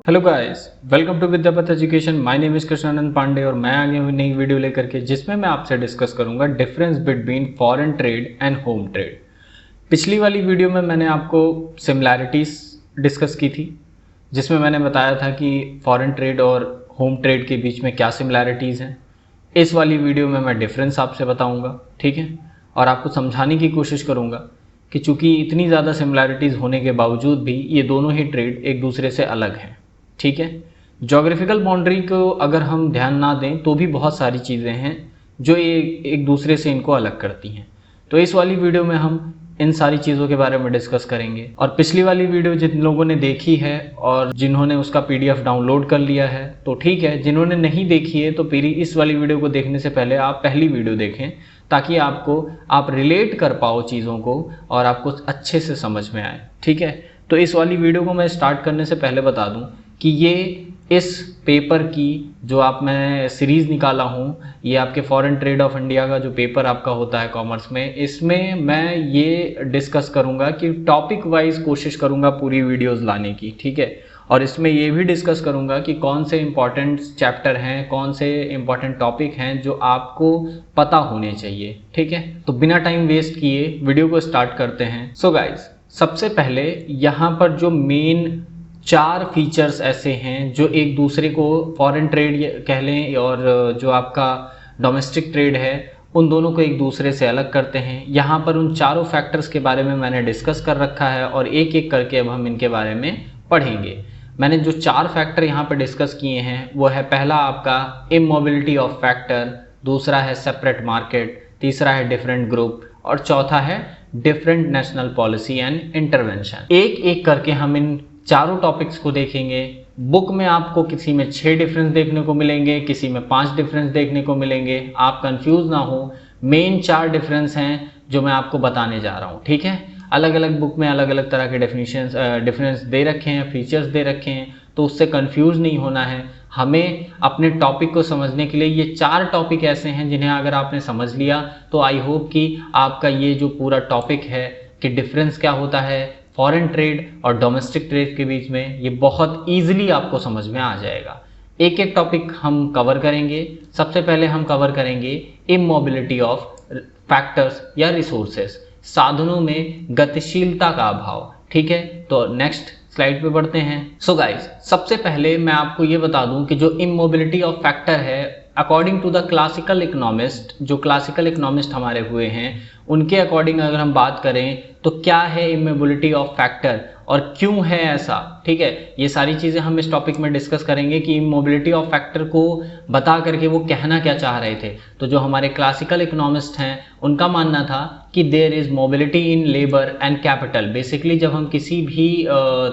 Hello guys, welcome to Vidyapath education. My name is Krishnanand Pandey और मैं आ गया हूँ नई वीडियो लेकर के, जिसमें मैं आपसे डिस्कस करूंगा difference between foreign trade and home trade. पिछली वाली वीडियो में मैंने आपको सिमिलैरिटीज डिस्कस की थी, जिसमें मैंने बताया था कि फॉरेन ट्रेड और होम ट्रेड के बीच में क्या सिमिलैरिटीज़ हैं। इस वाली वीडियो में मैं डिफरेंस आपसे बताऊँगा, ठीक है, और आपको समझाने की कोशिश करूँगा कि चूँकि इतनी ज़्यादा सिमिलैरिटीज़ होने के बावजूद भी ये दोनों ही ट्रेड एक दूसरे से अलग हैं, ठीक है। जोग्राफिकल बाउंड्री को अगर हम ध्यान ना दें तो भी बहुत सारी चीज़ें हैं जो ये एक दूसरे से इनको अलग करती हैं। तो इस वाली वीडियो में हम इन सारी चीज़ों के बारे में डिस्कस करेंगे। और पिछली वाली वीडियो जिन लोगों ने देखी है और जिन्होंने उसका PDF डाउनलोड कर लिया है तो ठीक है, जिन्होंने नहीं देखी है तो फिर इस वाली वीडियो को देखने से पहले आप पहली वीडियो देखें, ताकि आप रिलेट कर पाओ चीज़ों को और आपको अच्छे से समझ में आए, ठीक है। तो इस वाली वीडियो को मैं स्टार्ट करने से पहले बता दूं कि ये इस पेपर की जो मैं सीरीज़ निकाला हूँ, ये आपके फॉरेन ट्रेड ऑफ इंडिया का जो पेपर आपका होता है कॉमर्स में, इसमें मैं ये डिस्कस करूँगा कि टॉपिक वाइज कोशिश करूँगा पूरी वीडियोस लाने की, ठीक है। और इसमें ये भी डिस्कस करूँगा कि कौन से इंपॉर्टेंट चैप्टर हैं, कौन से इंपॉर्टेंट टॉपिक हैं जो आपको पता होने चाहिए, ठीक है। तो बिना टाइम वेस्ट किए वीडियो को स्टार्ट करते हैं। सो गाइज, सबसे पहले यहाँ पर जो मेन 4 फीचर्स ऐसे हैं जो एक दूसरे को फॉरेन ट्रेड कह लें और जो आपका डोमेस्टिक ट्रेड है, उन दोनों को एक दूसरे से अलग करते हैं। यहाँ पर उन चारों फैक्टर्स के बारे में मैंने डिस्कस कर रखा है और एक एक करके अब हम इनके बारे में पढ़ेंगे। मैंने जो 4 फैक्टर यहाँ पर डिस्कस किए हैं वो है, पहला आपका इमोबिलिटी ऑफ फैक्टर, दूसरा है सेपरेट मार्केट, तीसरा है डिफरेंट ग्रुप और चौथा है different national policy and intervention. एक एक करके हम इन चारों टॉपिक्स को देखेंगे। बुक में आपको किसी में 6 डिफरेंस देखने को मिलेंगे, किसी में 5 डिफरेंस देखने को मिलेंगे। आप कंफ्यूज ना हो, मेन 4 डिफरेंस हैं जो मैं आपको बताने जा रहा हूँ, ठीक है। अलग अलग बुक में अलग अलग तरह के डिफरेंस दे रखे हैं, फीचर्स दे रखे हैं, तो उससे कंफ्यूज नहीं होना है। हमें अपने टॉपिक को समझने के लिए ये 4 टॉपिक ऐसे हैं जिन्हें अगर आपने समझ लिया तो आई होप कि आपका ये जो पूरा टॉपिक है कि डिफरेंस क्या होता है फॉरेन ट्रेड और डोमेस्टिक ट्रेड के बीच में, ये बहुत ईजिली आपको समझ में आ जाएगा। एक एक टॉपिक हम कवर करेंगे। सबसे पहले हम कवर करेंगे इमोबिलिटी ऑफ फैक्टर्स या रिसोर्सेस, साधनों में गतिशीलता का अभाव, ठीक है। तो नेक्स्ट स्लाइड पे बढ़ते हैं। सो गाइस, सबसे पहले मैं आपको ये बता दूं कि जो इमोबिलिटी ऑफ फैक्टर है, according to the classical economist, जो क्लासिकल इकोनॉमिस्ट हमारे हुए हैं, उनके अकॉर्डिंग अगर हम बात करें तो क्या है इमोबिलिटी ऑफ फैक्टर और क्यों है ऐसा, ठीक है। ये सारी चीज़ें हम इस टॉपिक में डिस्कस करेंगे कि इमोबिलिटी ऑफ फैक्टर को बता करके वो कहना क्या चाह रहे थे। तो जो हमारे क्लासिकल इकोनॉमिस्ट हैं उनका मानना था कि there is mobility in labour and capital. Basically जब हम किसी भी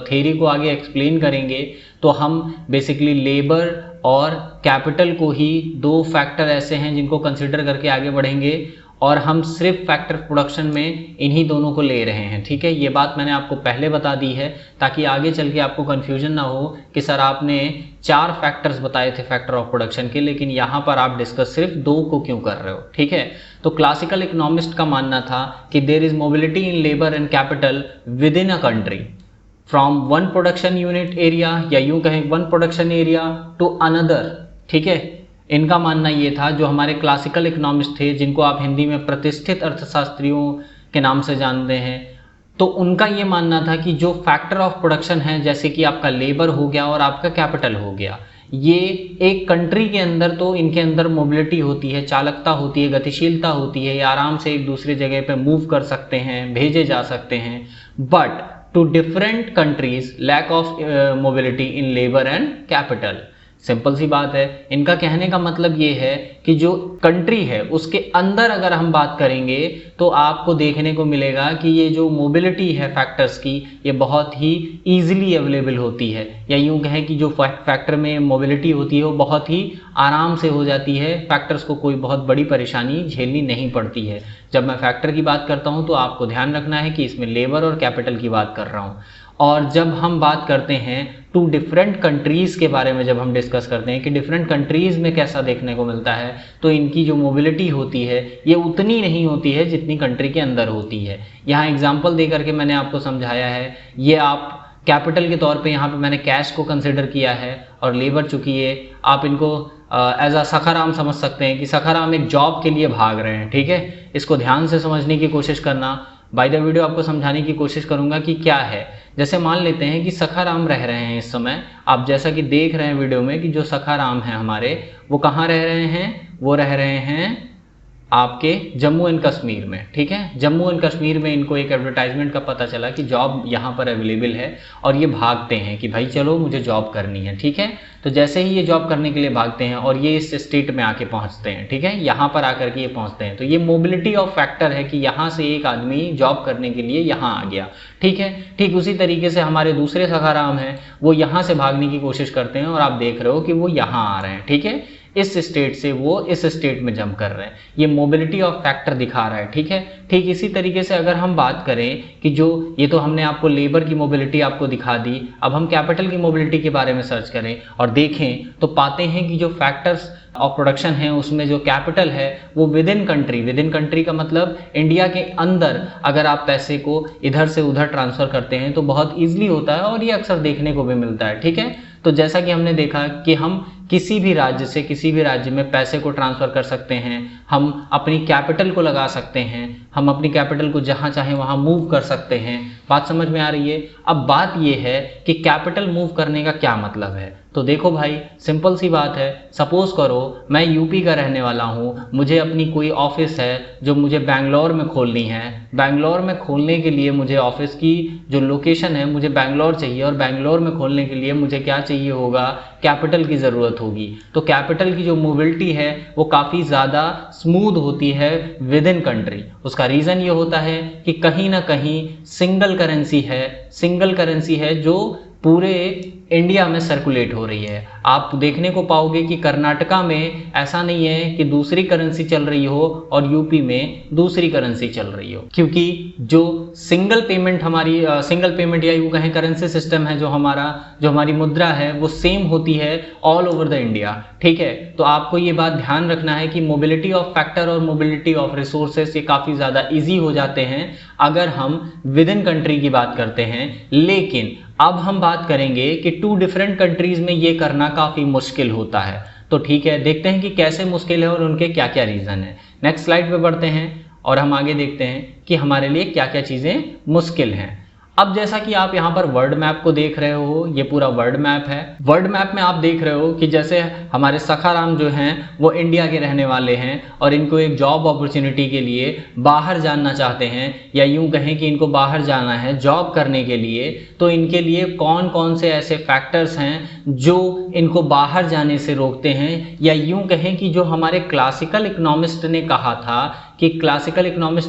थ्योरी को आगे एक्सप्लेन करेंगे तो हम बेसिकली लेबर और कैपिटल को ही 2 फैक्टर ऐसे हैं जिनको कंसिडर करके आगे बढ़ेंगे और हम सिर्फ फैक्टर प्रोडक्शन में इन्हीं दोनों को ले रहे हैं, ठीक है। ये बात मैंने आपको पहले बता दी है ताकि आगे चल के आपको कन्फ्यूजन ना हो कि सर आपने 4 फैक्टर्स बताए थे फैक्टर ऑफ प्रोडक्शन के, लेकिन यहाँ पर आप डिस्कस सिर्फ 2 को क्यों कर रहे हो, ठीक है। तो क्लासिकल इकोनॉमिस्ट का मानना था कि there is mobility in labour and capital within a country from one production unit area, या यूं कहें one production area to another, ठीक है। इनका मानना ये था, जो हमारे क्लासिकल इकोनॉमिस्ट थे जिनको आप हिंदी में प्रतिष्ठित अर्थशास्त्रियों के नाम से जानते हैं, तो उनका ये मानना था कि जो फैक्टर ऑफ प्रोडक्शन है, जैसे कि आपका लेबर हो गया और आपका कैपिटल हो गया, ये एक कंट्री के अंदर तो इनके अंदर मोबिलिटी होती है, चालकता होती है, गतिशीलता होती है, ये आराम से एक दूसरे जगह पे मूव कर सकते हैं, भेजे जा सकते हैं। But two different countries lack of mobility in labour and capital. Simple सी बात है, इनका कहने का मतलब ये है कि जो कंट्री है उसके अंदर अगर हम बात करेंगे तो आपको देखने को मिलेगा कि ये जो मोबिलिटी है फैक्टर्स की, ये बहुत ही ईजिली अवेलेबल होती है, या यूं कहें कि जो फैक्टर में मोबिलिटी होती है वो बहुत ही आराम से हो जाती है, फैक्टर्स को कोई बहुत बड़ी परेशानी झेलनी नहीं पड़ती है। जब मैं फैक्टर की बात करता हूं तो आपको ध्यान रखना है कि इसमें लेबर और कैपिटल की बात कर रहा हूं। और जब हम बात करते हैं 2 डिफरेंट कंट्रीज़ के बारे में, जब हम डिस्कस करते हैं कि डिफरेंट कंट्रीज़ में कैसा देखने को मिलता है, तो इनकी जो मोबिलिटी होती है ये उतनी नहीं होती है जितनी कंट्री के अंदर होती है। यहाँ एग्जांपल दे करके मैंने आपको समझाया है। ये आप कैपिटल के तौर पे यहाँ पे मैंने कैश को कंसिडर किया है, और लेबर चूंकि ये आप इनको एज अ सखाराम समझ सकते हैं कि सखाराम एक जॉब के लिए भाग रहे हैं, ठीक है। इसको ध्यान से समझने की कोशिश करना। बाय द वीडियो आपको समझाने की कोशिश करूंगा कि क्या है। जैसे मान लेते हैं कि सखाराम रह रहे हैं इस समय, आप जैसा कि देख रहे हैं वीडियो में कि जो सखाराम हैं हमारे, वो कहाँ रह रहे हैं, वो रह रहे हैं आपके जम्मू एंड कश्मीर में, ठीक है। जम्मू एंड कश्मीर में इनको एक एडवर्टाइजमेंट का पता चला कि जॉब यहाँ पर अवेलेबल है, और ये भागते हैं कि भाई चलो मुझे जॉब करनी है, ठीक है। तो जैसे ही ये जॉब करने के लिए भागते हैं और ये इस स्टेट में आके पहुँचते हैं, ठीक है, यहाँ पर आकर के ये पहुँचते हैं, तो ये मोबिलिटी ऑफ फैक्टर है कि यहाँ से एक आदमी जॉब करने के लिए यहाँ आ गया, ठीक है। ठीक उसी तरीके से हमारे दूसरे सखाराम हैं, वो यहाँ से भागने की कोशिश करते हैं और आप देख रहे हो कि वो यहाँ आ रहे हैं, ठीक है। इस स्टेट से वो इस स्टेट में जंप कर रहे हैं, ये मोबिलिटी ऑफ फैक्टर दिखा रहा है, ठीक है। ठीक इसी तरीके से अगर हम बात करें कि जो ये तो हमने आपको लेबर की मोबिलिटी आपको दिखा दी, अब हम कैपिटल की मोबिलिटी के बारे में सर्च करें और देखें तो पाते हैं कि जो फैक्टर्स ऑफ प्रोडक्शन है उसमें जो कैपिटल है वो विद इन कंट्री का मतलब इंडिया के अंदर अगर आप पैसे को इधर से उधर ट्रांसफर करते हैं तो बहुत ईजिली होता है, और ये अक्सर देखने को भी मिलता है, ठीक है। तो जैसा कि हमने देखा कि हम किसी भी राज्य से किसी भी राज्य में पैसे को ट्रांसफ़र कर सकते हैं, हम अपनी कैपिटल को लगा सकते हैं, हम अपनी कैपिटल को जहाँ चाहें वहाँ मूव कर सकते हैं। बात समझ में आ रही है। अब बात ये है कि कैपिटल मूव करने का क्या मतलब है। तो देखो भाई, सिंपल सी बात है। सपोज करो मैं यूपी का रहने वाला हूँ, मुझे अपनी कोई ऑफिस है जो मुझे बैंगलोर में खोलनी है। बैंगलोर में खोलने के लिए मुझे ऑफिस की जो लोकेशन है मुझे बैंगलोर चाहिए, और बैंगलोर में खोलने के लिए मुझे क्या चाहिए होगा, कैपिटल की ज़रूरत होगी। तो कैपिटल की जो मोबिलिटी है वो काफ़ी ज़्यादा स्मूथ होती है विद इन कंट्री। उसका रीज़न ये होता है कि कहीं ना कहीं सिंगल करेंसी है जो पूरे इंडिया में सर्कुलेट हो रही है। आप देखने को पाओगे कि कर्नाटका में ऐसा नहीं है कि दूसरी करेंसी चल रही हो और यूपी में दूसरी करेंसी चल रही हो, क्योंकि जो सिंगल पेमेंट या यूँ कहें करेंसी सिस्टम है जो हमारी मुद्रा है वो सेम होती है ऑल ओवर द इंडिया, ठीक है। तो आपको ये बात ध्यान रखना है कि मोबिलिटी ऑफ फैक्टर और मोबिलिटी ऑफ रिसोर्सेस ये काफ़ी ज़्यादा ईजी हो जाते हैं अगर हम विद इन कंट्री की बात करते हैं। लेकिन अब हम बात करेंगे कि टू डिफरेंट कंट्रीज में ये करना काफ़ी मुश्किल होता है। तो ठीक है, देखते हैं कि कैसे मुश्किल है और उनके क्या क्या रीज़न है। नेक्स्ट स्लाइड पे बढ़ते हैं और हम आगे देखते हैं कि हमारे लिए क्या क्या चीज़ें मुश्किल हैं। अब जैसा कि आप यहाँ पर वर्ल्ड मैप को देख रहे हो, ये पूरा वर्ल्ड मैप है। वर्ल्ड मैप में आप देख रहे हो कि जैसे हमारे सखाराम जो हैं वो इंडिया के रहने वाले हैं और इनको एक जॉब अपॉर्चुनिटी के लिए बाहर जाना चाहते हैं, या यूं कहें कि इनको बाहर जाना है जॉब करने के लिए। तो इनके लिए कौन कौन से ऐसे फैक्टर्स हैं जो इनको बाहर जाने से रोकते हैं, या यूं कहें कि जो हमारे क्लासिकल इकोनॉमिस्ट ने कहा था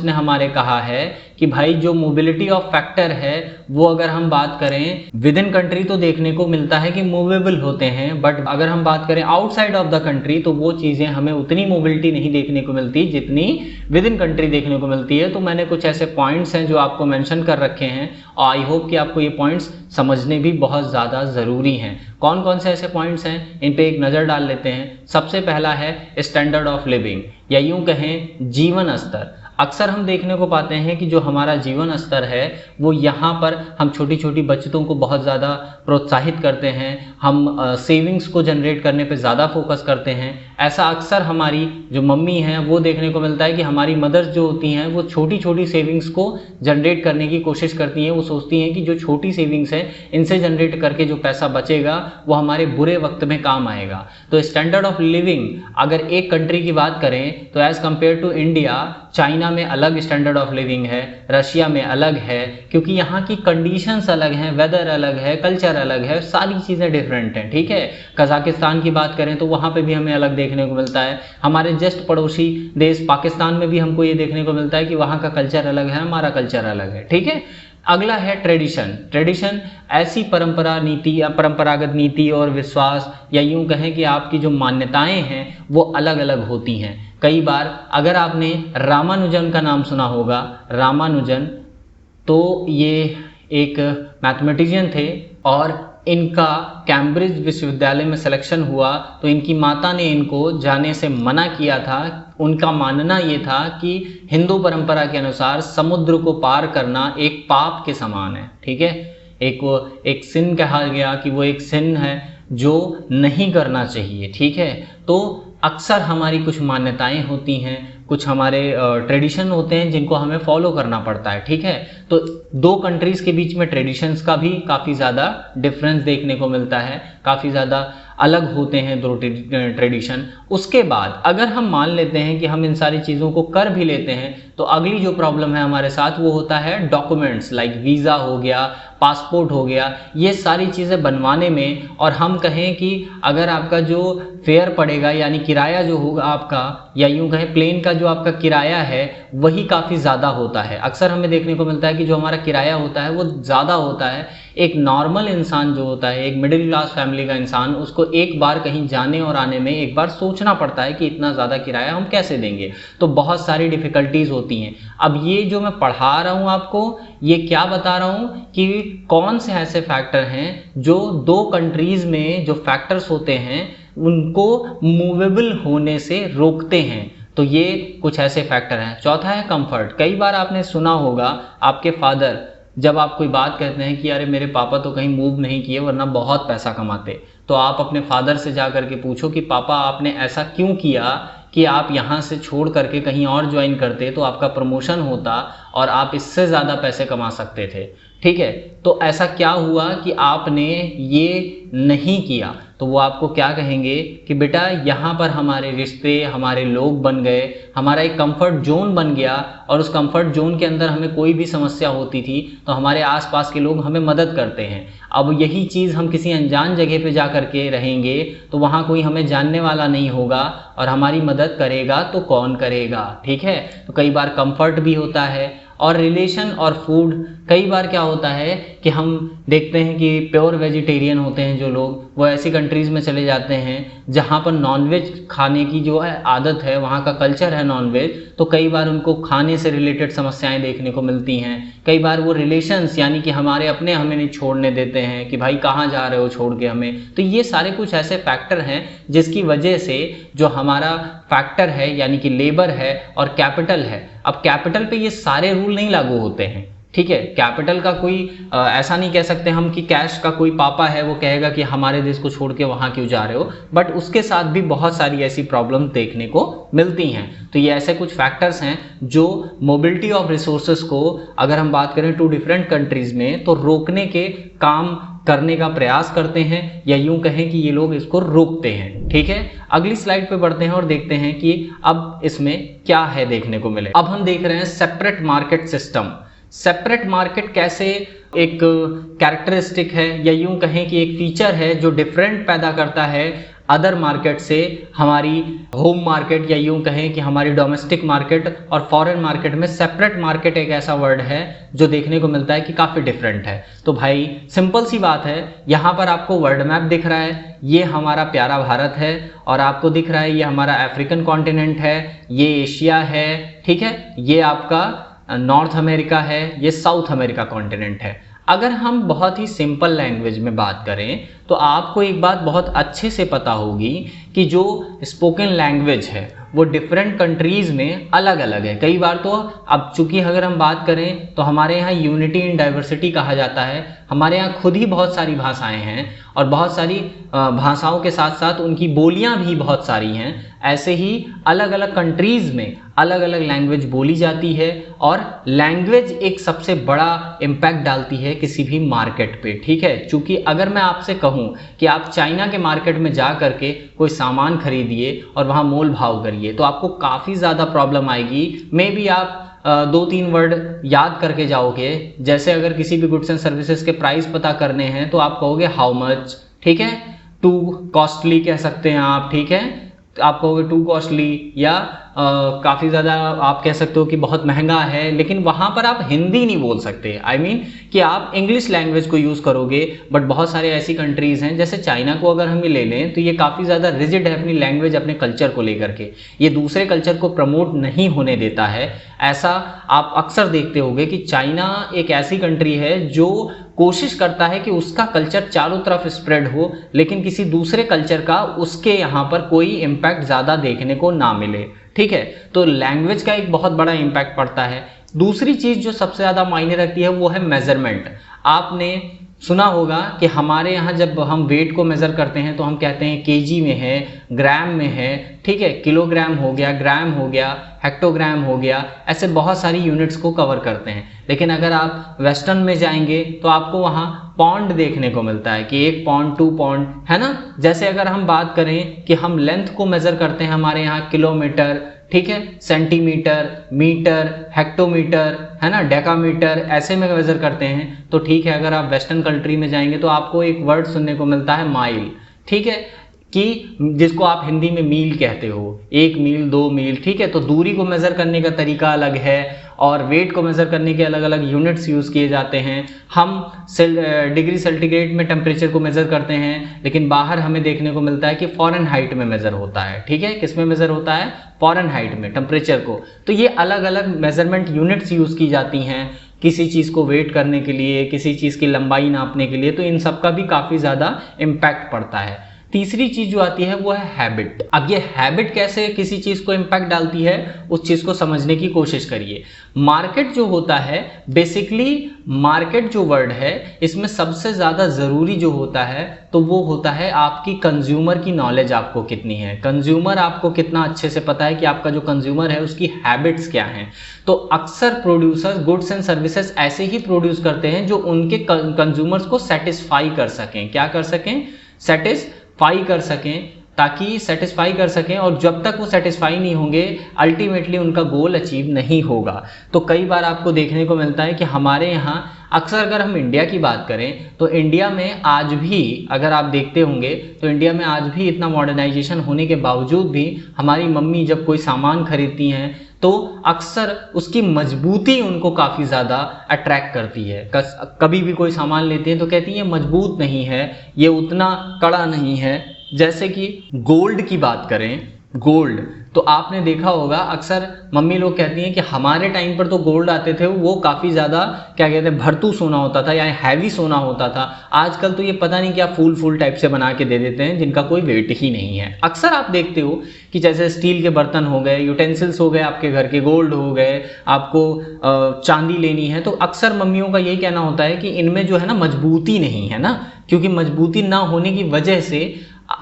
हमारे कहा है कि भाई जो मोबिलिटी ऑफ फैक्टर है वो अगर हम बात करें विद इन कंट्री तो देखने को मिलता है कि मूवेबल होते हैं, बट अगर हम बात करें आउटसाइड ऑफ द कंट्री तो वो चीज़ें हमें उतनी मोबिलिटी नहीं देखने को मिलती जितनी विद इन कंट्री देखने को मिलती है। तो मैंने कुछ ऐसे पॉइंट्स हैं जो आपको मेंशन कर रखे हैं और आई होप कि आपको ये पॉइंट्स समझने भी बहुत ज़्यादा ज़रूरी हैं। कौन कौन से ऐसे पॉइंट्स हैं, इन पे एक नज़र डाल लेते हैं। सबसे पहला है स्टैंडर्ड ऑफ लिविंग, या यूं कहें जीवन स्तर। अक्सर हम देखने को पाते हैं कि जो हमारा जीवन स्तर है वो यहाँ पर हम छोटी छोटी बचतों को बहुत ज़्यादा प्रोत्साहित करते हैं, हम सेविंग्स को जनरेट करने पे ज़्यादा फोकस करते हैं। ऐसा अक्सर हमारी जो मम्मी हैं वो देखने को मिलता है कि हमारी मदर्स जो होती हैं वो छोटी छोटी सेविंग्स को जनरेट करने की कोशिश करती हैं। वो सोचती हैं कि जो छोटी सेविंग्स है इनसे जनरेट करके जो पैसा बचेगा वो हमारे बुरे वक्त में काम आएगा। तो स्टैंडर्ड ऑफ लिविंग अगर एक कंट्री की बात करें तो as compared to India, China में अलग स्टैंडर्ड ऑफ लिविंग है, रशिया में अलग है, क्योंकि यहाँ की कंडीशंस अलग हैं, वेदर अलग है, कल्चर अलग है, सारी चीज़ें डिफरेंट हैं, ठीक है। कजाकिस्तान की बात करें तो वहाँ पे भी हमें अलग देखने को मिलता है। हमारे जस्ट पड़ोसी देश पाकिस्तान में भी हमको ये देखने को मिलता है कि वहाँ का कल्चर अलग है, हमारा कल्चर अलग है, ठीक है। अगला है ट्रेडिशन ऐसी परंपरागत नीति और विश्वास, या यूं कहें कि आपकी जो मान्यताएं हैं वो अलग अलग होती हैं। कई बार अगर आपने रामानुजन का नाम सुना होगा, रामानुजन तो ये एक मैथमेटिशियन थे और इनका कैम्ब्रिज विश्वविद्यालय में सिलेक्शन हुआ तो इनकी माता ने इनको जाने से मना किया था। उनका मानना ये था कि हिंदू परंपरा के अनुसार समुद्र को पार करना एक पाप के समान है, ठीक है। एक सिन कहा गया कि वो एक सिन है जो नहीं करना चाहिए, ठीक है। तो अक्सर हमारी कुछ मान्यताएं होती हैं, कुछ हमारे ट्रेडिशन होते हैं जिनको हमें फॉलो करना पड़ता है, ठीक है। तो दो कंट्रीज़ के बीच में ट्रेडिशंस का भी काफ़ी ज़्यादा डिफरेंस देखने को मिलता है, काफ़ी ज़्यादा अलग होते हैं दो ट्रेडिशन। उसके बाद अगर हम मान लेते हैं कि हम इन सारी चीज़ों को कर भी लेते हैं, तो अगली जो प्रॉब्लम है हमारे साथ वो होता है डॉक्यूमेंट्स, लाइक वीज़ा हो गया, पासपोर्ट हो गया, ये सारी चीज़ें बनवाने में। और हम कहें कि अगर आपका जो फेयर पड़ेगा यानी किराया जो होगा आपका, या यूँ कहें प्लेन का जो आपका किराया है वही काफ़ी ज़्यादा होता है। अक्सर हमें देखने को मिलता है कि जो हमारा किराया होता है वो ज़्यादा होता है। एक नॉर्मल इंसान जो होता है, एक मिडिल क्लास फैमिली का इंसान, उसको एक बार कहीं जाने और आने में एक बार सोचना पड़ता है कि इतना ज़्यादा किराया हम कैसे देंगे। तो बहुत सारी डिफ़िकल्टीज़ होती हैं। अब ये जो मैं पढ़ा रहा हूँ आपको, ये क्या बता रहा हूँ कि कौन से ऐसे फैक्टर हैं जो दो कंट्रीज़ में जो फैक्टर्स होते हैं उनको मूवेबल होने से रोकते हैं। तो ये कुछ ऐसे फैक्टर हैं। चौथा है कंफर्ट। कई बार आपने सुना होगा आपके फादर जब आप कोई बात कहते हैं कि अरे मेरे पापा तो कहीं मूव नहीं किए वरना बहुत पैसा कमाते, तो आप अपने फादर से जा करके पूछो कि पापा आपने ऐसा क्यों किया कि आप यहाँ से छोड़ करके कहीं और ज्वाइन करते तो आपका प्रमोशन होता और आप इससे ज़्यादा पैसे कमा सकते थे, ठीक है। तो ऐसा क्या हुआ कि आपने ये नहीं किया। तो वो आपको क्या कहेंगे कि बेटा यहाँ पर हमारे रिश्ते, हमारे लोग बन गए, हमारा एक कंफर्ट जोन बन गया, और उस कंफर्ट जोन के अंदर हमें कोई भी समस्या होती थी तो हमारे आसपास के लोग हमें मदद करते हैं। अब यही चीज़ हम किसी अनजान जगह पे जा करके रहेंगे तो वहाँ कोई हमें जानने वाला नहीं होगा, और हमारी मदद करेगा तो कौन करेगा, ठीक है। तो कई बार कंफर्ट भी होता है। और रिलेशन और फूड, कई बार क्या होता है कि हम देखते हैं कि प्योर वेजिटेरियन होते हैं जो लोग, वो ऐसी कंट्रीज़ में चले जाते हैं जहाँ पर नॉनवेज खाने की जो है आदत है, वहाँ का कल्चर है नॉनवेज, तो कई बार उनको खाने से रिलेटेड समस्याएं देखने को मिलती हैं। कई बार वो रिलेशंस यानी कि हमारे अपने हमें नहीं छोड़ने देते हैं कि भाई कहाँ जा रहे हो छोड़ के हमें। तो ये सारे कुछ ऐसे फैक्टर हैं जिसकी वजह से जो हमारा फैक्टर है यानी कि लेबर है और कैपिटल है। अब कैपिटल पे ये सारे रूल नहीं लागू होते हैं, ठीक है। कैपिटल का कोई ऐसा नहीं कह सकते हम कि कैश का कोई पापा है वो कहेगा कि हमारे देश को छोड़ के वहाँ क्यों जा रहे हो, बट उसके साथ भी बहुत सारी ऐसी प्रॉब्लम देखने को मिलती हैं। तो ये ऐसे कुछ फैक्टर्स हैं जो मोबिलिटी ऑफ रिसोर्सेज को, अगर हम बात करें टू डिफरेंट कंट्रीज में, तो रोकने के काम करने का प्रयास करते हैं, या यूं कहें कि ये लोग इसको रोकते हैं, ठीक है। अगली स्लाइड पे बढ़ते हैं और देखते हैं कि अब इसमें क्या है देखने को मिले। अब हम देख रहे हैं separate market system. Separate market कैसे एक कैरेक्टरिस्टिक है, या यूं कहें कि एक फीचर है जो डिफरेंट पैदा करता है अदर मार्केट से, हमारी होम मार्केट या यूं कहें कि हमारी डोमेस्टिक मार्केट और फॉरेन मार्केट में सेपरेट मार्केट एक ऐसा वर्ड है जो देखने को मिलता है कि काफ़ी डिफरेंट है। तो भाई सिंपल सी बात है, यहाँ पर आपको वर्ल्ड मैप दिख रहा है, ये हमारा प्यारा भारत है, और आपको दिख रहा है ये हमारा अफ्रीकन कॉन्टिनेंट है, ये एशिया है, ठीक है, ये आपका नॉर्थ अमेरिका है, ये साउथ अमेरिका कॉन्टिनेंट है। अगर हम बहुत ही सिंपल लैंग्वेज में बात करें तो आपको एक बात बहुत अच्छे से पता होगी कि जो स्पोकन लैंग्वेज है वो डिफरेंट कंट्रीज़ में अलग अलग है। कई बार तो अब चूंकि अगर हम बात करें तो हमारे यहाँ यूनिटी इन डाइवर्सिटी कहा जाता है, हमारे यहाँ खुद ही बहुत सारी भाषाएं हैं, और बहुत सारी भाषाओं के साथ साथ उनकी बोलियां भी बहुत सारी हैं। ऐसे ही अलग अलग कंट्रीज़ में अलग अलग लैंग्वेज बोली जाती है, और लैंग्वेज एक सबसे बड़ा इम्पैक्ट डालती है किसी भी मार्केट पे, ठीक है। चूँकि अगर मैं आपसे कहूँ कि आप चाइना के मार्केट में जा करके कोई सामान खरीदिए और वहाँ मोल भाव करिए तो आपको काफ़ी ज़्यादा प्रॉब्लम आएगी। मे बी आप 2-3 वर्ड याद करके जाओगे, जैसे अगर किसी भी गुड्स एंड सर्विसेज के प्राइस पता करने हैं तो आप कहोगे हाउ मच, ठीक है, टू कॉस्टली कह सकते हैं आप, ठीक है, आप कहोगे टू कॉस्टली, या काफ़ी ज़्यादा आप कह सकते हो कि बहुत महंगा है, लेकिन वहाँ पर आप हिंदी नहीं बोल सकते। आई मीन कि आप इंग्लिश लैंग्वेज को यूज़ करोगे। बट बहुत सारे ऐसी कंट्रीज़ हैं, जैसे चाइना को अगर हम ले लें तो ये काफ़ी ज़्यादा रिजिड है अपनी लैंग्वेज, अपने कल्चर को लेकर के, ये दूसरे कल्चर को प्रमोट नहीं होने देता है। ऐसा आप अक्सर देखते होंगे कि चाइना एक ऐसी कंट्री है जो कोशिश करता है कि उसका कल्चर चारों तरफ स्प्रेड हो, लेकिन किसी दूसरे कल्चर का उसके यहाँ पर कोई इम्पैक्ट ज़्यादा देखने को ना मिले, ठीक है। तो लैंग्वेज का एक बहुत बड़ा इम्पैक्ट पड़ता है। दूसरी चीज़ जो सबसे ज़्यादा मायने रखती है वो है मेजरमेंट। आपने सुना होगा कि हमारे यहाँ जब हम वेट को मेज़र करते हैं तो हम कहते हैं केजी में है, ग्राम में है, ठीक है, किलोग्राम हो गया, ग्राम हो गया, हेक्टोग्राम हो गया, ऐसे बहुत सारी यूनिट्स को कवर करते हैं। लेकिन अगर आप वेस्टर्न में जाएंगे तो आपको वहाँ पॉन्ड देखने को मिलता है कि 1 पॉन्ड 2 पॉन्ड, है ना। जैसे अगर हम बात करें कि हम लेंथ को मेज़र करते हैं हमारे यहाँ किलोमीटर, ठीक है, सेंटीमीटर, मीटर, हेक्टोमीटर, है ना, डेकामीटर, ऐसे में मेजर करते हैं तो ठीक है। अगर आप वेस्टर्न कंट्री में जाएंगे तो आपको एक वर्ड सुनने को मिलता है माइल, ठीक है, कि जिसको आप हिंदी में मील कहते हो, 1 मील 2 मील, ठीक है। तो दूरी को मेज़र करने का तरीका अलग है और वेट को मेज़र करने के अलग अलग यूनिट्स यूज़ किए जाते हैं। हम डिग्री सेंटीग्रेड में टेम्परेचर को मेज़र करते हैं, लेकिन बाहर हमें देखने को मिलता है कि फ़ारेनहाइट में मेज़र होता है, ठीक है। किस में मेज़र होता है? फ़ारेनहाइट में टेम्परेचर को। तो ये अलग अलग मेज़रमेंट यूनिट्स यूज़ की जाती हैं किसी चीज़ को वेट करने के लिए, किसी चीज़ की लंबाई नापने के लिए, तो इन सब का भी काफ़ी ज़्यादा इम्पैक्ट पड़ता है। तीसरी चीज जो आती है वो है हैबिट। अब ये हैबिट कैसे किसी चीज को इम्पैक्ट डालती है, उस चीज को समझने की कोशिश करिए। मार्केट जो होता है, बेसिकली मार्केट जो वर्ड है, इसमें सबसे ज्यादा जरूरी जो होता है तो वो होता है आपकी कंज्यूमर की नॉलेज आपको कितनी है। कंज्यूमर आपको कितना अच्छे से पता है कि आपका जो कंज्यूमर है उसकी हैबिट्स क्या हैं। तो अक्सर प्रोड्यूसर्स गुड्स एंड सर्विसेज ऐसे ही प्रोड्यूस करते हैं जो उनके कंज्यूमर्स को सेटिस्फाई कर सकें। क्या कर सकें? सेटिस्फाई कर सकें, ताकि सेटिस्फाई कर सकें, और जब तक वो सेटिस्फाई नहीं होंगे अल्टीमेटली उनका गोल अचीव नहीं होगा। तो कई बार आपको देखने को मिलता है कि हमारे यहाँ अक्सर, अगर हम इंडिया की बात करें तो इंडिया में आज भी, अगर आप देखते होंगे तो इंडिया में आज भी इतना मॉडर्नाइजेशन होने के बावजूद भी हमारी मम्मी जब कोई सामान खरीदती हैं तो अक्सर उसकी मजबूती उनको काफ़ी ज़्यादा अट्रैक्ट करती है। कभी भी कोई सामान लेती हैं तो कहती हैं ये मजबूत नहीं है, ये उतना कड़ा नहीं है। जैसे कि गोल्ड की बात करें, गोल्ड, तो आपने देखा होगा अक्सर मम्मी लोग कहती हैं कि हमारे टाइम पर तो गोल्ड आते थे वो काफ़ी ज़्यादा, क्या कहते हैं, भरतू सोना होता था या हैवी सोना होता था। आजकल तो ये पता नहीं क्या फूल टाइप से बना के दे देते हैं जिनका कोई वेट ही नहीं है। अक्सर आप देखते हो कि जैसे स्टील के बर्तन हो गए, यूटेंसिल्स हो गए, आपके घर के गोल्ड हो गए, आपको चांदी लेनी है तो अक्सर मम्मियों का यही कहना होता है कि इनमें जो है ना मजबूती नहीं है ना, क्योंकि मजबूती ना होने की वजह से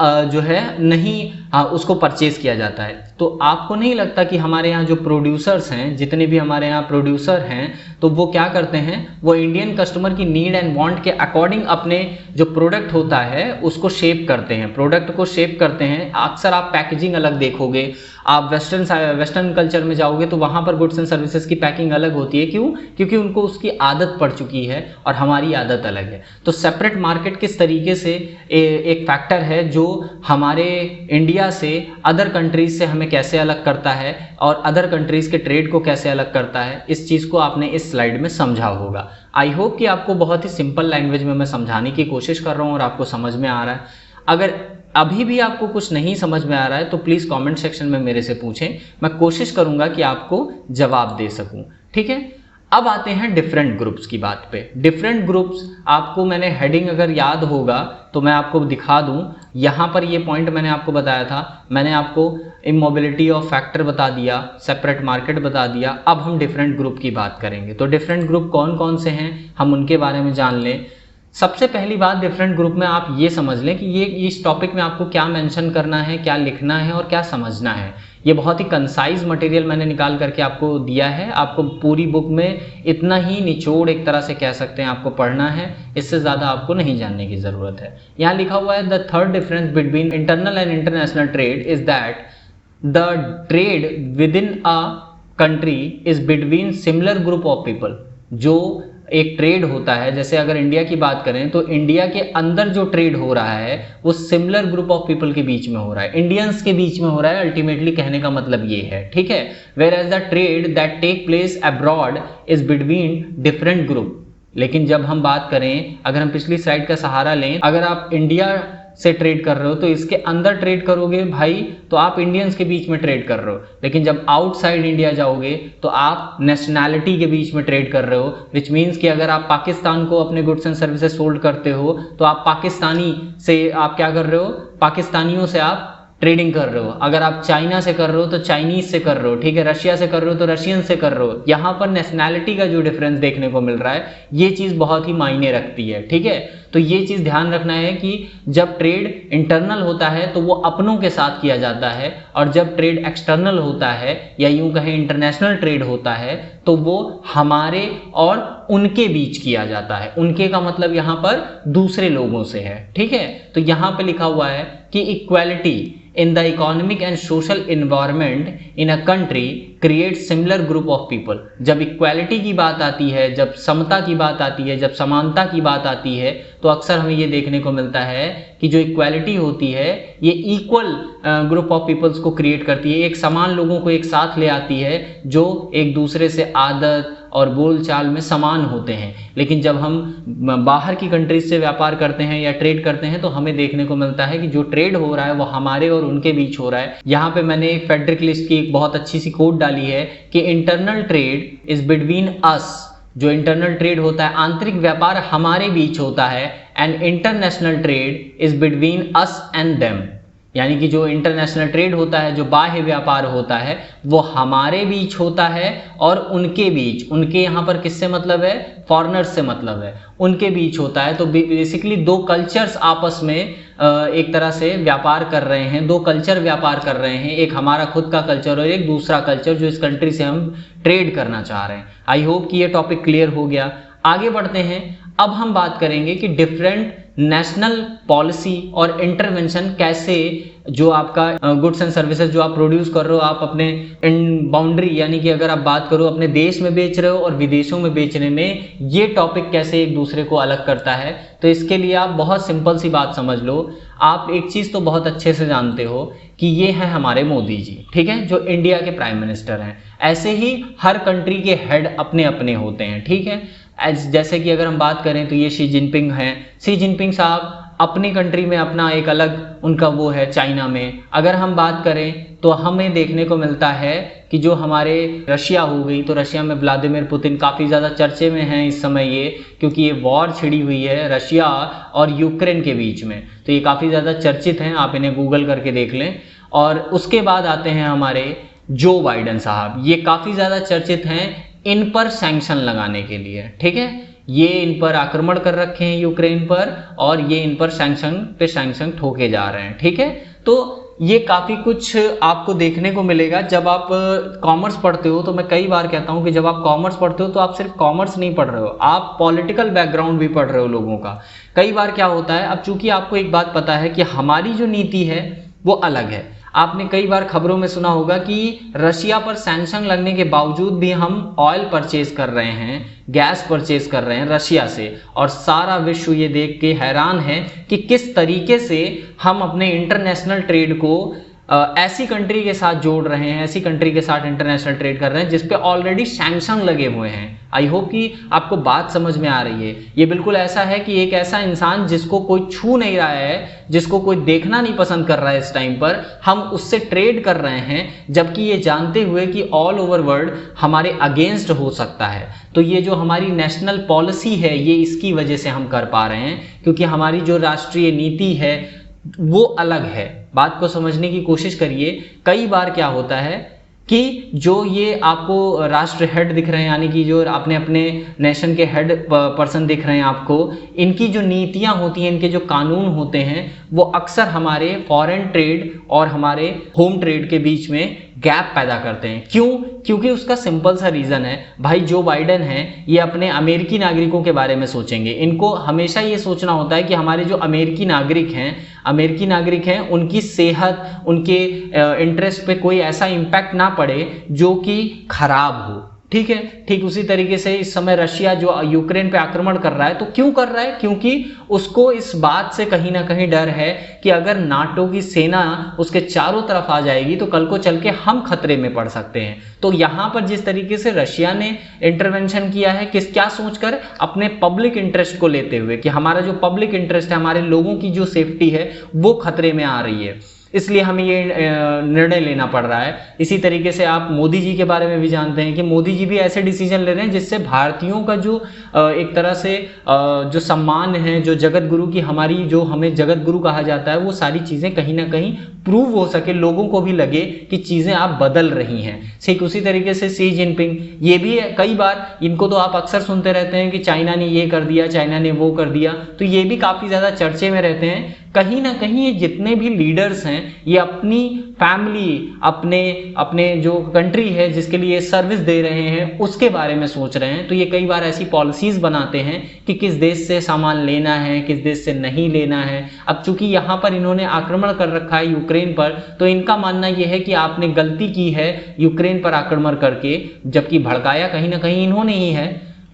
जो है नहीं उसको परचेज किया जाता है। तो आपको नहीं लगता कि हमारे यहाँ जो प्रोड्यूसर्स हैं, जितने भी हमारे यहाँ प्रोड्यूसर हैं, तो वो क्या करते हैं, वो इंडियन कस्टमर की नीड एंड वांट के अकॉर्डिंग अपने जो प्रोडक्ट होता है उसको शेप करते हैं, प्रोडक्ट को शेप करते हैं। अक्सर आप पैकेजिंग अलग देखोगे, आप वेस्टर्न कल्चर में जाओगे तो वहाँ पर गुड्स एंड सर्विसेज की पैकिंग अलग होती है। क्यों? क्योंकि उनको उसकी आदत पड़ चुकी है और हमारी आदत अलग है। तो सेपरेट मार्केट किस तरीके से एक फैक्टर है जो हमारे इंडिया से अदर कंट्रीज से हमें कैसे अलग करता है और अदर कंट्रीज के ट्रेड को कैसे अलग करता है, इस चीज़ को आपने इस स्लाइड में समझा होगा। आई होप कि आपको बहुत ही सिंपल लैंग्वेज में मैं समझाने की कोशिश कर रहा हूँ और आपको समझ में आ रहा है। अगर अभी भी आपको कुछ नहीं समझ में आ रहा है तो प्लीज़ कमेंट सेक्शन में मेरे से पूछें, मैं कोशिश करूंगा कि आपको जवाब दे सकूं, ठीक है। अब आते हैं डिफरेंट ग्रुप्स की बात पे। डिफरेंट ग्रुप्स, आपको मैंने हेडिंग अगर याद होगा तो मैं आपको दिखा दूं। यहाँ पर ये पॉइंट मैंने आपको बताया था, मैंने आपको इमोबिलिटी ऑफ फैक्टर बता दिया, सेपरेट मार्केट बता दिया। अब हम डिफरेंट ग्रुप की बात करेंगे। तो डिफरेंट ग्रुप कौन कौन से हैं हम उनके बारे में जान लें। सबसे पहली बात, डिफरेंट ग्रुप में आप ये समझ लें कि ये इस टॉपिक में आपको क्या मेंशन करना है, क्या लिखना है और क्या समझना है। ये बहुत ही कंसाइज मटेरियल मैंने निकाल करके आपको दिया है। आपको पूरी बुक में इतना ही निचोड़, एक तरह से कह सकते हैं, आपको पढ़ना है, इससे ज़्यादा आपको नहीं जानने की ज़रूरत है। यहाँ लिखा हुआ है the third difference between internal and international trade is that the trade with in a country is between similar group of people. जो एक ट्रेड होता है, जैसे अगर इंडिया की बात करें तो इंडिया के अंदर जो ट्रेड हो रहा है वो सिमिलर ग्रुप ऑफ पीपल के बीच में हो रहा है, इंडियंस के बीच में हो रहा है। अल्टीमेटली कहने का मतलब ये है, ठीक है। Whereas the trade that take place abroad is between different group. लेकिन जब हम बात करें, अगर हम पिछली स्लाइड का सहारा लें, अगर आप इंडिया से ट्रेड कर रहे हो तो इसके अंदर ट्रेड करोगे भाई तो आप इंडियंस के बीच में ट्रेड कर रहे हो। लेकिन जब आउटसाइड इंडिया जाओगे तो आप नेशनैलिटी के बीच में ट्रेड कर रहे हो, विच मीन्स कि अगर आप पाकिस्तान को अपने गुड्स एंड सर्विसेज सोल्ड करते हो तो आप पाकिस्तानी से आप क्या कर रहे हो, पाकिस्तानियों से आप ट्रेडिंग कर रहे हो, अगर आप चाइना से कर रहे हो तो चाइनीज से कर रहे हो, ठीक है, रशिया से कर रहे हो तो रशियन से कर रहे हो। यहाँ पर नेशनैलिटी का जो डिफरेंस देखने को मिल रहा है, ये चीज़ बहुत ही मायने रखती है, ठीक है। तो ये चीज़ ध्यान रखना है कि जब ट्रेड इंटरनल होता है तो वो अपनों के साथ किया जाता है, और जब ट्रेड एक्सटर्नल होता है या यूं कहें इंटरनेशनल ट्रेड होता है तो वो हमारे और उनके बीच किया जाता है। उनके का मतलब यहाँ पर दूसरे लोगों से है, ठीक है। तो यहाँ पे लिखा हुआ है कि equality in the economic and social environment in a country create similar group of people। जब इक्वालिटी की बात आती है, जब समता की बात आती है, जब समानता की बात आती है, तो अक्सर हमें ये देखने को मिलता है कि जो इक्वालिटी होती है ये इक्वल ग्रुप ऑफ पीपल्स को क्रिएट करती है, एक समान लोगों को एक साथ ले आती है जो एक दूसरे से आदत और बोलचाल में समान होते हैं। लेकिन जब हम बाहर की कंट्रीज से व्यापार करते हैं या ट्रेड करते हैं तो हमें देखने को मिलता है कि जो ट्रेड हो रहा है वो हमारे और उनके बीच हो रहा है। यहाँ पे मैंने एक फेडरिक लिस्ट की एक बहुत अच्छी सी कोट डाली है कि internal trade is between us. जो इंटरनल ट्रेड होता है, आंतरिक व्यापार हमारे बीच होता है, and international trade is between us and them. यानी कि जो इंटरनेशनल ट्रेड होता है, जो बाह्य व्यापार होता है, वो हमारे बीच होता है और उनके बीच, उनके यहाँ पर किससे मतलब है, फॉरेनर्स से मतलब है, उनके बीच होता है। तो बेसिकली दो कल्चर्स आपस में एक तरह से व्यापार कर रहे हैं, दो कल्चर व्यापार कर रहे हैं, एक हमारा खुद का कल्चर और एक दूसरा कल्चर जो इस कंट्री से हम ट्रेड करना चाह रहे हैं। आई होप कि ये टॉपिक क्लियर हो गया। आगे बढ़ते हैं। अब हम बात करेंगे कि डिफरेंट नेशनल पॉलिसी और इंटरवेंशन कैसे, जो आपका गुड्स एंड सर्विसेज जो आप प्रोड्यूस कर रहे हो, आप अपने इन बाउंड्री, यानी कि अगर आप बात करो अपने देश में बेच रहे हो और विदेशों में बेचने में, ये टॉपिक कैसे एक दूसरे को अलग करता है। तो इसके लिए आप बहुत सिंपल सी बात समझ लो। आप एक चीज़ तो बहुत अच्छे से जानते हो कि ये हैं हमारे मोदी जी, ठीक है, जो इंडिया के प्राइम मिनिस्टर हैं। ऐसे ही हर कंट्री के हेड अपने अपने होते हैं, ठीक है। जैसे कि अगर हम बात करें तो ये शी जिनपिंग हैं। शी जिनपिंग साहब अपनी कंट्री में अपना एक अलग उनका वो है, चाइना में। अगर हम बात करें तो हमें देखने को मिलता है कि जो हमारे रशिया हो गई, तो रशिया में व्लादिमीर पुतिन काफ़ी ज़्यादा चर्चे में हैं इस समय ये, क्योंकि ये वॉर छिड़ी हुई है रशिया और यूक्रेन के बीच में, तो ये काफ़ी ज़्यादा चर्चित हैं, आप इन्हें गूगल करके देख लें। और उसके बाद आते हैं हमारे जो बाइडन साहब, ये काफ़ी ज़्यादा चर्चित हैं इन पर सैंक्शन लगाने के लिए, ठीक है। ये इन पर आक्रमण कर रखे हैं यूक्रेन पर, और ये इन पर सैंक्शन पे सैंक्शन ठोके जा रहे हैं, ठीक है। तो ये काफ़ी कुछ आपको देखने को मिलेगा जब आप कॉमर्स पढ़ते हो। तो मैं कई बार कहता हूँ कि जब आप कॉमर्स पढ़ते हो तो आप सिर्फ कॉमर्स नहीं पढ़ रहे हो, आप पॉलिटिकल बैकग्राउंड भी पढ़ रहे हो लोगों का। कई बार क्या होता है, अब चूंकि आपको एक बात पता है कि हमारी जो नीति है वो अलग है। आपने कई बार खबरों में सुना होगा कि रशिया पर सैंक्शन लगने के बावजूद भी हम ऑयल परचेज कर रहे हैं, गैस परचेज कर रहे हैं रशिया से, और सारा विश्व ये देख के हैरान है कि किस तरीके से हम अपने इंटरनेशनल ट्रेड को ऐसी कंट्री के साथ जोड़ रहे हैं, ऐसी कंट्री के साथ इंटरनेशनल ट्रेड कर रहे हैं जिस पे ऑलरेडी सैंक्शन लगे हुए हैं। आई होप कि आपको बात समझ में आ रही है। ये बिल्कुल ऐसा है कि एक ऐसा इंसान जिसको कोई छू नहीं रहा है, जिसको कोई देखना नहीं पसंद कर रहा है इस टाइम पर, हम उससे ट्रेड कर रहे हैं, जबकि ये जानते हुए कि ऑल ओवर वर्ल्ड हमारे अगेंस्ट हो सकता है। तो ये जो हमारी नेशनल पॉलिसी है, ये इसकी वजह से हम कर पा रहे हैं, क्योंकि हमारी जो राष्ट्रीय नीति है वो अलग है। बात को समझने की कोशिश करिए। कई बार क्या होता है कि जो ये आपको राष्ट्र हेड दिख रहे हैं, यानी कि जो आपने अपने नेशन के हेड पर्सन दिख रहे हैं आपको, इनकी जो नीतियां होती हैं, इनके जो कानून होते हैं, वो अक्सर हमारे फॉरेन ट्रेड और हमारे होम ट्रेड के बीच में गैप पैदा करते हैं। क्यों? क्योंकि उसका सिंपल सा रीज़न है भाई, जो बाइडन है ये अपने अमेरिकी नागरिकों के बारे में सोचेंगे। इनको हमेशा ये सोचना होता है कि हमारे जो अमेरिकी नागरिक हैं उनकी सेहत, उनके इंटरेस्ट पे कोई ऐसा इम्पैक्ट ना पड़े जो कि खराब हो, ठीक है। ठीक उसी तरीके से इस समय रशिया जो यूक्रेन पे आक्रमण कर रहा है, तो क्यों कर रहा है? क्योंकि उसको इस बात से कहीं ना कहीं डर है कि अगर नाटो की सेना उसके चारों तरफ आ जाएगी तो कल को चल के हम खतरे में पड़ सकते हैं। तो यहाँ पर जिस तरीके से रशिया ने इंटरवेंशन किया है, क्या सोचकर? अपने पब्लिक इंटरेस्ट को लेते हुए कि हमारा जो पब्लिक इंटरेस्ट है, हमारे लोगों की जो सेफ्टी है वो खतरे में आ रही है। इसलिए हमें ये निर्णय लेना पड़ रहा है। इसी तरीके से आप मोदी जी के बारे में भी जानते हैं कि मोदी जी भी ऐसे डिसीजन ले रहे हैं जिससे भारतीयों का जो एक तरह से जो सम्मान है, जो जगत गुरु की हमारी, जो हमें जगत गुरु कहा जाता है, वो सारी चीज़ें कहीं ना कहीं प्रूव हो सके, लोगों को भी लगे कि चीज़ें आप बदल रही हैं। ठीक उसी तरीके से शी जिनपिंग, ये भी कई बार इनको तो आप अक्सर सुनते रहते हैं कि चाइना ने ये कर दिया, चाइना ने वो कर दिया, तो ये भी काफ़ी ज़्यादा चर्चे में रहते हैं। कहीं ना कहीं ये जितने भी लीडर्स हैं ये अपनी फैमिली, अपने जो कंट्री है जिसके लिए सर्विस दे रहे हैं उसके बारे में सोच रहे हैं। तो ये कई बार ऐसी पॉलिसीज बनाते हैं कि किस देश से सामान लेना है, किस देश से नहीं लेना है। अब चूंकि यहाँ पर इन्होंने आक्रमण कर रखा है यूक्रेन पर, तो इनका मानना यह है कि आपने गलती की है यूक्रेन पर आक्रमण करके, जबकि भड़काया कहीं ना कहीं इन्होंने ही है।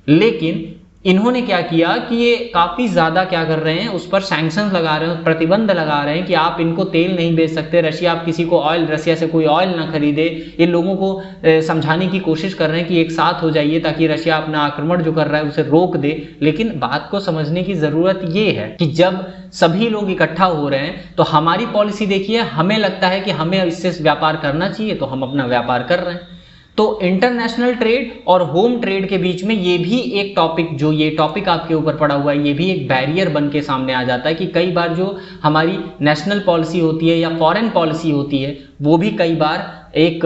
लेकिन इन्होंने क्या किया कि ये काफ़ी ज़्यादा क्या कर रहे हैं, उस पर सैंक्शंस लगा रहे हैं, प्रतिबंध लगा रहे हैं कि आप इनको तेल नहीं बेच सकते, रशिया, आप किसी को ऑयल, रशिया से कोई ऑयल ना खरीदे। ये लोगों को समझाने की कोशिश कर रहे हैं कि एक साथ हो जाइए ताकि रशिया अपना आक्रमण जो कर रहा है उसे रोक दे। लेकिन बात को समझने की ज़रूरत ये है कि जब सभी लोग इकट्ठा हो रहे हैं तो हमारी पॉलिसी देखिए, हमें लगता है कि हमें इससे व्यापार करना चाहिए तो हम अपना व्यापार कर रहे हैं। तो इंटरनेशनल ट्रेड और होम ट्रेड के बीच में ये भी एक टॉपिक, जो ये टॉपिक आपके ऊपर पड़ा हुआ है, ये भी एक बैरियर बन के सामने आ जाता है कि कई बार जो हमारी नेशनल पॉलिसी होती है या फॉरेन पॉलिसी होती है वो भी कई बार एक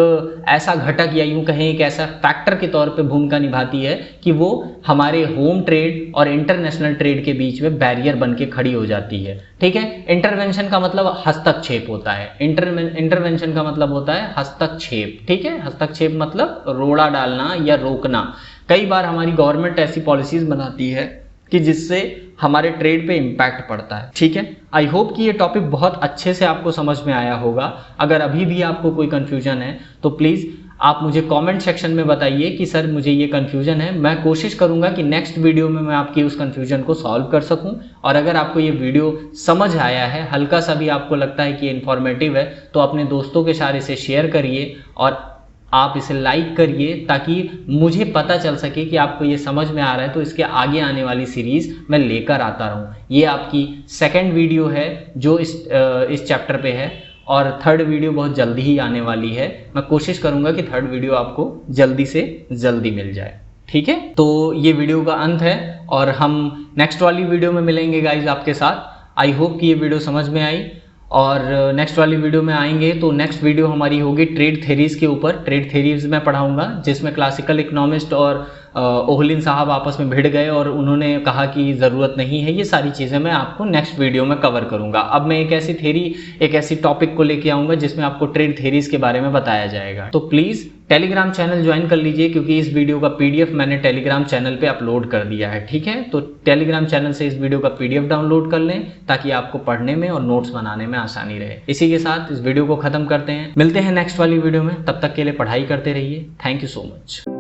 ऐसा घटक या यूं कहें एक ऐसा फैक्टर के तौर पे भूमिका निभाती है कि वो हमारे होम ट्रेड और इंटरनेशनल ट्रेड के बीच में बैरियर बन के खड़ी हो जाती है। ठीक है, इंटरवेंशन का मतलब हस्तक्षेप होता है, इंटरवेंशन का मतलब होता है हस्तक्षेप। ठीक है, हस्तक्षेप मतलब रोड़ा डालना या रोकना। कई बार हमारी गवर्नमेंट ऐसी पॉलिसीज बनाती है कि जिससे हमारे ट्रेड पे इम्पैक्ट पड़ता है। ठीक है, आई होप कि ये टॉपिक बहुत अच्छे से आपको समझ में आया होगा। अगर अभी भी आपको कोई कंफ्यूजन है तो प्लीज़ आप मुझे कमेंट सेक्शन में बताइए कि सर मुझे ये कंफ्यूजन है। मैं कोशिश करूंगा कि नेक्स्ट वीडियो में मैं आपकी उस कंफ्यूजन को सॉल्व कर सकूं। और अगर आपको ये वीडियो समझ आया है, हल्का सा भी आपको लगता है कि ये इन्फॉर्मेटिव है, तो अपने दोस्तों के सारे से शेयर करिए और आप इसे लाइक करिए ताकि मुझे पता चल सके कि आपको ये समझ में आ रहा है। तो इसके आगे आने वाली सीरीज़ मैं लेकर आता रहूँ। ये आपकी सेकंड वीडियो है जो इस चैप्टर पे है, और थर्ड वीडियो बहुत जल्दी ही आने वाली है। मैं कोशिश करूँगा कि थर्ड वीडियो आपको जल्दी से जल्दी मिल जाए। ठीक है, तो ये वीडियो का अंत है और हम नेक्स्ट वाली वीडियो में मिलेंगे गाइज आपके साथ। आई होप कि ये वीडियो समझ में आई, और नेक्स्ट वाली वीडियो में आएंगे तो नेक्स्ट वीडियो हमारी होगी ट्रेड थेरीज के ऊपर। ट्रेड थेरीज मैं पढ़ाऊंगा जिसमें क्लासिकल इकोनॉमिस्ट और ओहलिन साहब आपस में भिड़ गए और उन्होंने कहा कि ज़रूरत नहीं है। ये सारी चीज़ें मैं आपको नेक्स्ट वीडियो में कवर करूंगा। अब मैं एक ऐसी थेरी, एक ऐसी टॉपिक को लेके आऊँगा जिसमें आपको ट्रेड थेरीज के बारे में बताया जाएगा। तो प्लीज़ टेलीग्राम चैनल ज्वाइन कर लीजिए क्योंकि इस वीडियो का पीडीएफ मैंने टेलीग्राम चैनल पे अपलोड कर दिया है। ठीक है, तो टेलीग्राम चैनल से इस वीडियो का पीडीएफ डाउनलोड कर लें ताकि आपको पढ़ने में और नोट्स बनाने में आसानी रहे। इसी के साथ इस वीडियो को खत्म करते हैं, मिलते हैं नेक्स्ट वाली वीडियो में। तब तक के लिए पढ़ाई करते रहिए। Thank you so much.